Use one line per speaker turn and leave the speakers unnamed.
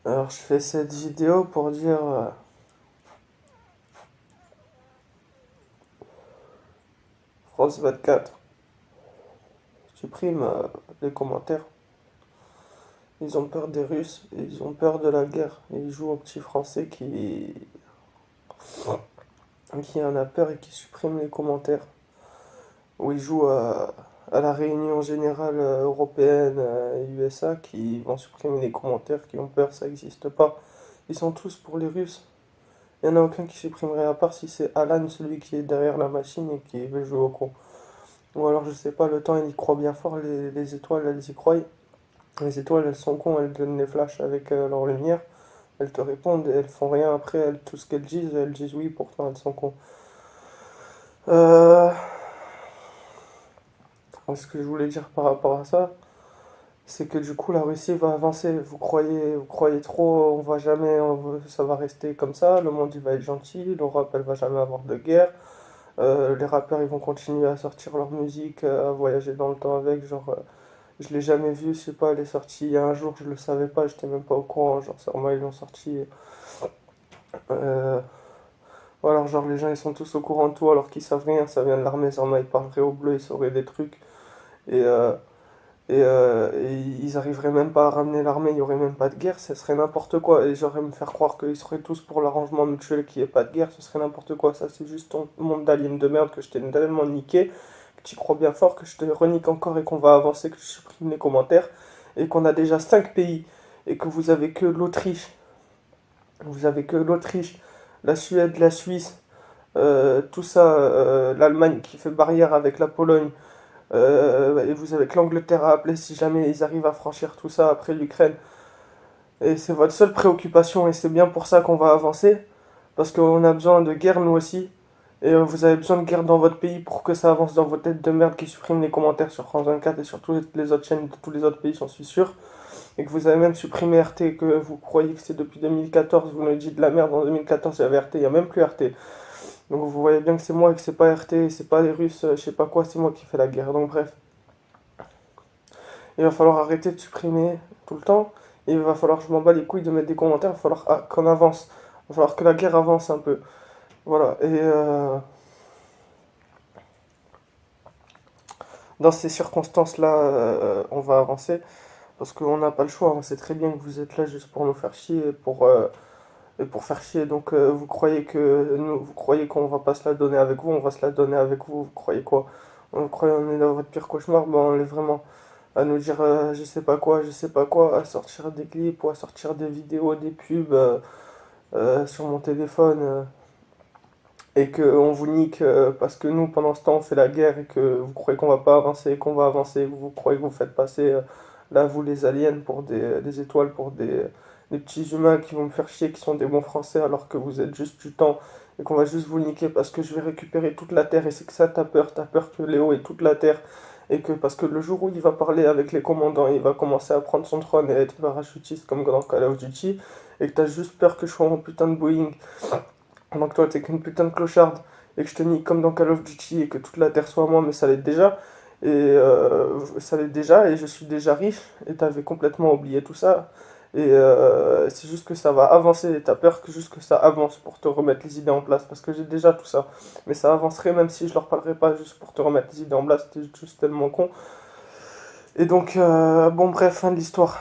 Alors, je fais cette vidéo pour dire France 24 supprime les commentaires. Ils ont peur des Russes, et ils ont peur de la guerre. Et ils jouent au petit Français qui en a peur et qui supprime les commentaires. Où ils jouent à la réunion générale européenne et USA qui vont supprimer les commentaires, qui ont peur, ça n'existe pas. Ils sont tous pour les Russes. Il n'y en a aucun qui supprimerait à part si c'est Alan, celui qui est derrière la machine et qui veut jouer au con. Ou alors je sais pas, le temps il y croit bien fort, les étoiles elles y croient. Les étoiles elles sont cons, elles donnent les flashs avec leur lumière. Elles te répondent et elles font rien après, tout ce elles disent oui, pourtant elles sont cons. Euh, Ce que je voulais dire par rapport à ça, c'est que du coup la Russie va avancer. Vous croyez trop, on va jamais, ça va rester comme ça, le monde il va être gentil, l'Europe elle va jamais avoir de guerre. Les rappeurs ils vont continuer à sortir leur musique, à voyager dans le temps avec, genre je l'ai jamais vu, je sais pas, elle est sortie il y a un jour, je le savais pas, j'étais même pas au courant, genre sûrement ils l'ont sorti. Euh, ou alors genre les gens ils sont tous au courant de tout alors qu'ils savent rien, ça vient de l'armée, sûrement ils parleraient au bleu, ils sauraient des trucs. Et, euh, et ils arriveraient même pas à ramener l'armée, il y aurait même pas de guerre, ce serait n'importe quoi. Et j'aurais me faire croire qu'ils seraient tous pour l'arrangement mutuel, qu'il n'y ait pas de guerre, ce serait n'importe quoi. Ça c'est juste ton monde d'alien de merde que je t'ai tellement niqué, que tu crois bien fort, que je te renique encore et qu'on va avancer, que je supprime les commentaires, et qu'on a déjà 5 pays, et que vous avez que l'Autriche, la Suède, la Suisse, tout ça, l'Allemagne qui fait barrière avec la Pologne, et vous avez que l'Angleterre à appeler si jamais ils arrivent à franchir tout ça après l'Ukraine. Et c'est votre seule préoccupation, et c'est bien pour ça qu'on va avancer, parce qu'on a besoin de guerre nous aussi. Et vous avez besoin de guerre dans votre pays pour que ça avance dans vos têtes de merde qui suppriment les commentaires sur France 24 et sur toutes les autres chaînes de tous les autres pays, j'en suis sûr. Et que vous avez même supprimé RT, que vous croyez que c'est depuis 2014, vous nous dites de la merde, en 2014 il y avait RT, il n'y a même plus RT. Donc vous voyez bien que c'est moi, que c'est pas RT, c'est pas les Russes, je sais pas quoi, c'est moi qui fais la guerre. Donc bref, il va falloir arrêter de supprimer tout le temps. Et il va falloir que je m'en bats les couilles de mettre des commentaires, il va falloir qu'on avance. Il va falloir que la guerre avance un peu. Voilà, et dans ces circonstances-là, on va avancer. Parce qu'on n'a pas le choix, on sait très bien que vous êtes là juste pour nous faire chier et pour faire chier. Donc vous croyez qu'on va pas se la donner avec vous, on va se la donner avec vous. Vous croyez quoi? Vous croyez qu'on est dans votre pire cauchemar? Ben on est vraiment à nous dire je sais pas quoi, à sortir des clips ou à sortir des vidéos, des pubs sur mon téléphone et qu'on vous nique parce que nous pendant ce temps on fait la guerre et que vous croyez qu'on va pas avancer, qu'on va avancer, vous croyez que vous faites passer là vous les aliens pour des étoiles, pour des petits humains qui vont me faire chier, qui sont des bons français alors que vous êtes juste du temps et qu'on va juste vous niquer parce que je vais récupérer toute la terre et c'est que ça t'as peur que Léo ait toute la terre et que parce que le jour où il va parler avec les commandants, il va commencer à prendre son trône et être parachutiste comme dans Call of Duty et que t'as juste peur que je sois en putain de Boeing pendant que toi t'es qu'une putain de clocharde et que je te nique comme dans Call of Duty et que toute la terre soit à moi, mais ça l'est déjà. Et ça l'est déjà et je suis déjà riche et t'avais complètement oublié tout ça. Et c'est juste que ça va avancer et t'as peur que juste que ça avance pour te remettre les idées en place parce que j'ai déjà tout ça. Mais ça avancerait même si je leur parlerais pas juste pour te remettre les idées en place, t'es juste tellement con. Et donc, bon bref, fin de l'histoire.